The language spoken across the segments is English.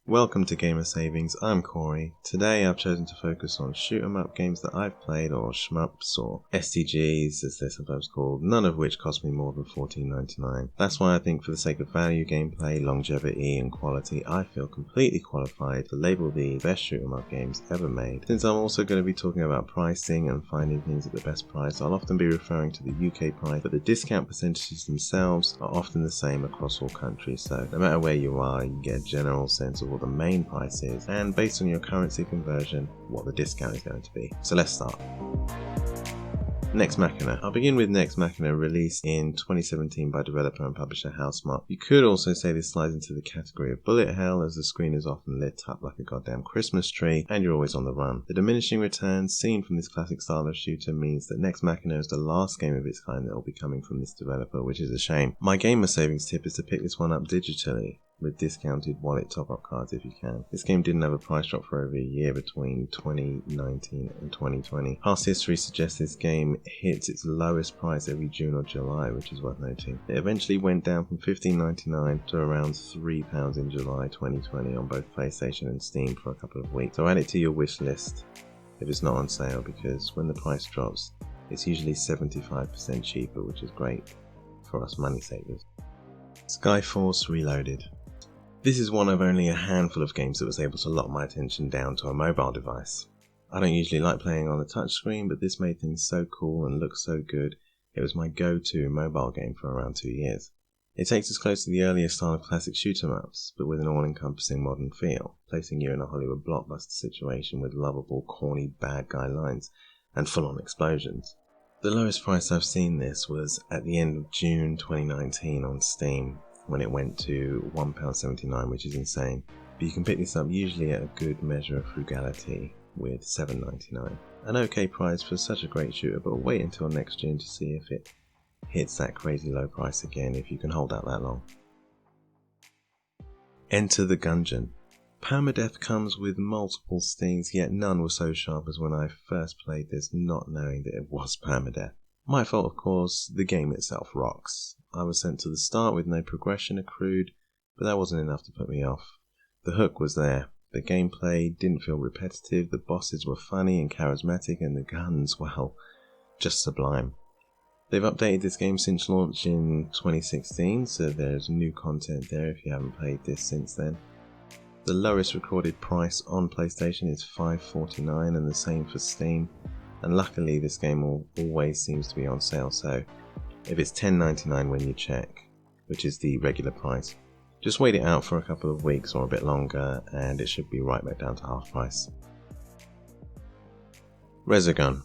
Welcome to Gamer Savings, I'm Corey. Today I've chosen to focus on shoot 'em up games that I've played, or shmups, or STGs as they're sometimes called, none of which cost me more than $14.99. That's why I think for the sake of value, gameplay, longevity and quality, I feel completely qualified to label the best shoot 'em up games ever made. Since I'm also going to be talking about pricing and finding things at the best price, I'll often be referring to the UK price, but the discount percentages themselves are often the same across all countries, so no matter where you are, you get a general sense of what the main price is, and based on your currency conversion, what the discount is going to be. So let's start. Nex Machina. I'll begin with Nex Machina, released in 2017 by developer and publisher Housemarque. You could also say this slides into the category of bullet hell, as the screen is often lit up like a goddamn Christmas tree and you're always on the run. The diminishing returns seen from this classic style of shooter means that Nex Machina is the last game of its kind that will be coming from this developer, which is a shame. My gamer savings tip is to pick this one up digitally, with discounted wallet top-up cards if you can. This game didn't have a price drop for over a year between 2019 and 2020. Past history suggests this game hits its lowest price every June or July, which is worth noting. It eventually went down from $15.99 to around £3 in July 2020 on both PlayStation and Steam for a couple of weeks. So add it to your wish list if it's not on sale, because when the price drops, it's usually 75% cheaper, which is great for us money savers. Skyforce Reloaded. This is one of only a handful of games that was able to lock my attention down to a mobile device. I don't usually like playing on a touchscreen, but this made things so cool and looked so good, it was my go-to mobile game for around 2 years. It takes us close to the earlier style of classic shoot-em-ups, but with an all-encompassing modern feel, placing you in a Hollywood blockbuster situation with lovable, corny bad guy lines and full-on explosions. The lowest price I've seen this was at the end of June 2019 on Steam, when it went to £1.79, which is insane. But you can pick this up usually at a good measure of frugality with $7.99. An okay price for such a great shooter, but wait until next June to see if it hits that crazy low price again, if you can hold out that long. Enter the Gungeon. Permadeath comes with multiple stings, yet none were so sharp as when I first played this, not knowing that it was permadeath. My fault, of course. The game itself rocks. I was sent to the start with no progression accrued, but that wasn't enough to put me off. The hook was there. The gameplay didn't feel repetitive, the bosses were funny and charismatic, and the guns, well, just sublime. They've updated this game since launch in 2016, so there's new content there if you haven't played this since then. The lowest recorded price on PlayStation is $5.49, and the same for Steam. And luckily this game always seems to be on sale, so if it's $10.99 when you check, which is the regular price, just wait it out for a couple of weeks or a bit longer and it should be right back down to half price. Resogun.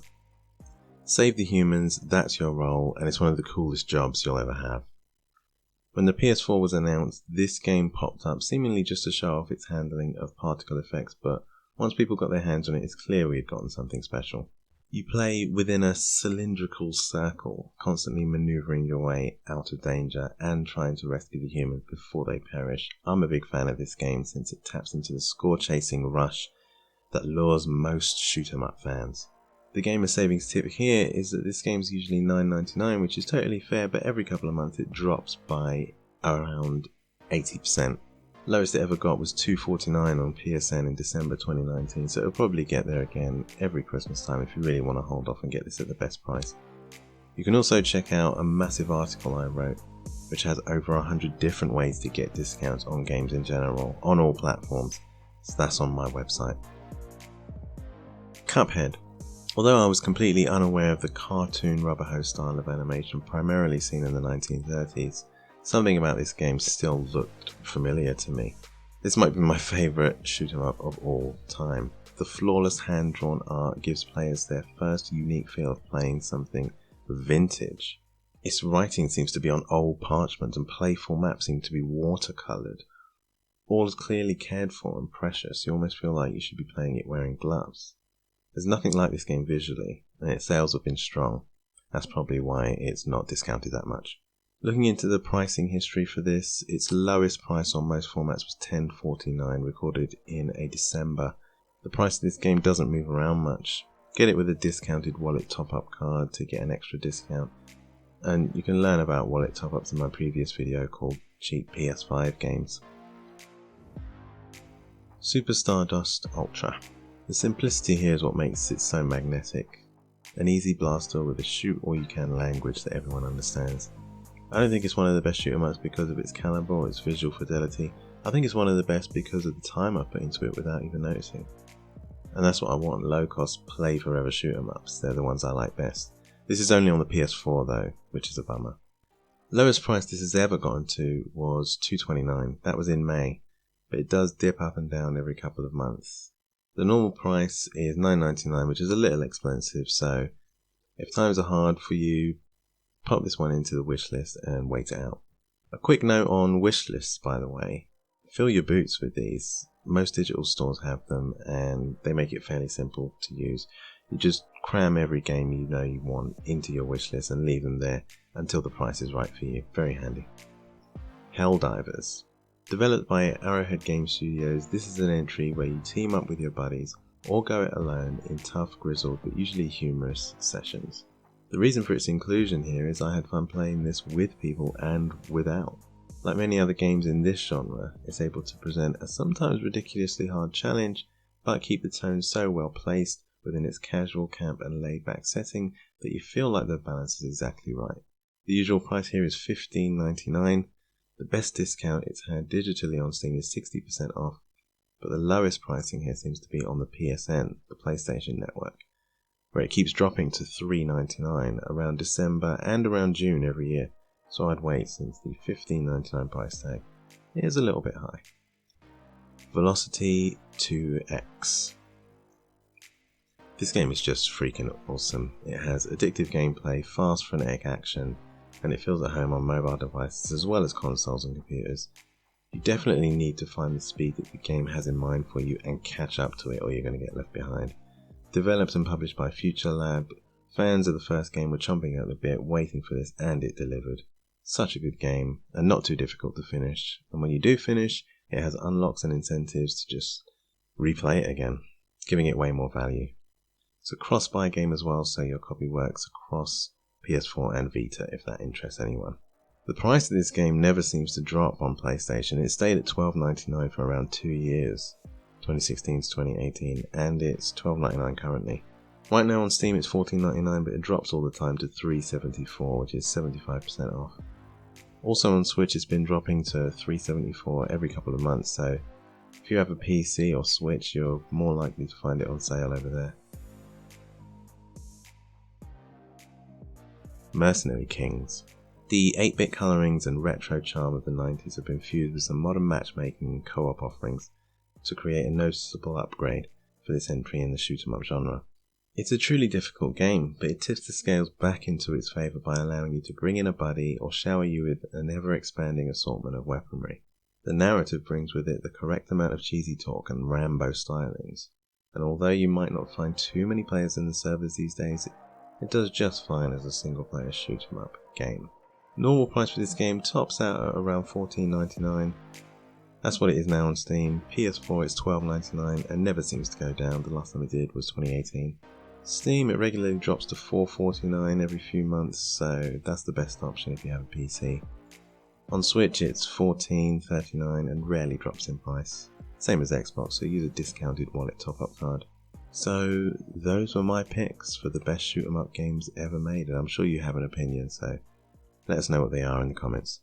Save the humans, that's your role, and it's one of the coolest jobs you'll ever have. When the PS4 was announced, this game popped up seemingly just to show off its handling of particle effects, but once people got their hands on it, it's clear we had gotten something special. You play within a cylindrical circle, constantly maneuvering your way out of danger and trying to rescue the humans before they perish. I'm a big fan of this game since it taps into the score-chasing rush that lures most shoot-em-up fans. The gamer savings tip here is that this game is usually $9.99, which is totally fair, but every couple of months it drops by around 80%. Lowest it ever got was $2.49 on PSN in December 2019, so it'll probably get there again every Christmas time if you really want to hold off and get this at the best price. You can also check out a massive article I wrote, which has over 100 different ways to get discounts on games in general, on all platforms, so that's on my website. Cuphead. Although I was completely unaware of the cartoon rubber hose style of animation primarily seen in the 1930s, something about this game still looked familiar to me. This might be my favourite shoot-em-up of all time. The flawless hand-drawn art gives players their first unique feel of playing something vintage. Its writing seems to be on old parchment and playful maps seem to be watercoloured. All is clearly cared for and precious, you almost feel like you should be playing it wearing gloves. There's nothing like this game visually, and its sales have been strong. That's probably why it's not discounted that much. Looking into the pricing history for this, its lowest price on most formats was $10.49, recorded in a December. The price of this game doesn't move around much. Get it with a discounted wallet top-up card to get an extra discount. And you can learn about wallet top-ups in my previous video called Cheap PS5 Games. Super Stardust Ultra. The simplicity here is what makes it so magnetic. An easy blaster with a shoot-all-you-can language that everyone understands. I don't think it's one of the best shoot 'em ups because of its caliber or its visual fidelity. I think it's one of the best because of the time I put into it without even noticing. And that's what I want, low-cost, play-forever shoot 'em ups. They're the ones I like best. This is only on the PS4 though, which is a bummer. Lowest price this has ever gotten to was $229. That was in May, but it does dip up and down every couple of months. The normal price is $9.99, which is a little expensive, so if times are hard for you, pop this one into the wish list and wait it out. A quick note on wish lists, by the way. Fill your boots with these. Most digital stores have them and they make it fairly simple to use. You just cram every game you know you want into your wish list and leave them there until the price is right for you. Very handy. Helldivers. Developed by Arrowhead Game Studios, this is an entry where you team up with your buddies or go it alone in tough, grizzled, but usually humorous sessions. The reason for its inclusion here is I had fun playing this with people and without. Like many other games in this genre, it's able to present a sometimes ridiculously hard challenge, but keep the tone so well placed within its casual, camp and laid back setting that you feel like the balance is exactly right. The usual price here is $15.99. The best discount it's had digitally on Steam is 60% off, but the lowest pricing here seems to be on the PSN, the PlayStation Network, where it keeps dropping to $3.99 around December and around June every year, so I'd wait since the $15.99 price tag is a little bit high. Velocity 2X. This game is just freaking awesome. It has addictive gameplay, fast frenetic action, and it feels at home on mobile devices as well as consoles and computers. You definitely need to find the speed that the game has in mind for you and catch up to it or you're going to get left behind. Developed and published by Future Lab, fans of the first game were chomping at the bit waiting for this, and it delivered. Such a good game and not too difficult to finish, and when you do finish, it has unlocks and incentives to just replay it again, giving it way more value. It's a cross-buy game as well, so your copy works across PS4 and Vita if that interests anyone. The price of this game never seems to drop on PlayStation. It stayed at $12.99 for around 2 years, 2016 to 2018, and it's $12.99 currently. Right now on Steam it's $14.99, but it drops all the time to $3.74, which is 75% off. Also on Switch it's been dropping to $3.74 every couple of months, so if you have a PC or Switch you're more likely to find it on sale over there. Mercenary Kings. The 8-bit colorings and retro charm of the 90s have been fused with some modern matchmaking and co-op offerings to create a noticeable upgrade for this entry in the shoot 'em up genre. It's a truly difficult game, but it tips the scales back into its favour by allowing you to bring in a buddy or shower you with an ever-expanding assortment of weaponry. The narrative brings with it the correct amount of cheesy talk and Rambo stylings, and although you might not find too many players in the servers these days, it does just fine as a single-player shoot 'em up game. Normal price for this game tops out at around $14.99. That's what it is now on Steam. PS4 it's $12.99 and never seems to go down. The last time it did was 2018. Steam it regularly drops to $4.49 every few months, so that's the best option if you have a PC. On Switch it's $14.39 and rarely drops in price. Same as Xbox, so use a discounted wallet top-up card. So those were my picks for the best shoot 'em up games ever made, and I'm sure you have an opinion, so let us know what they are in the comments.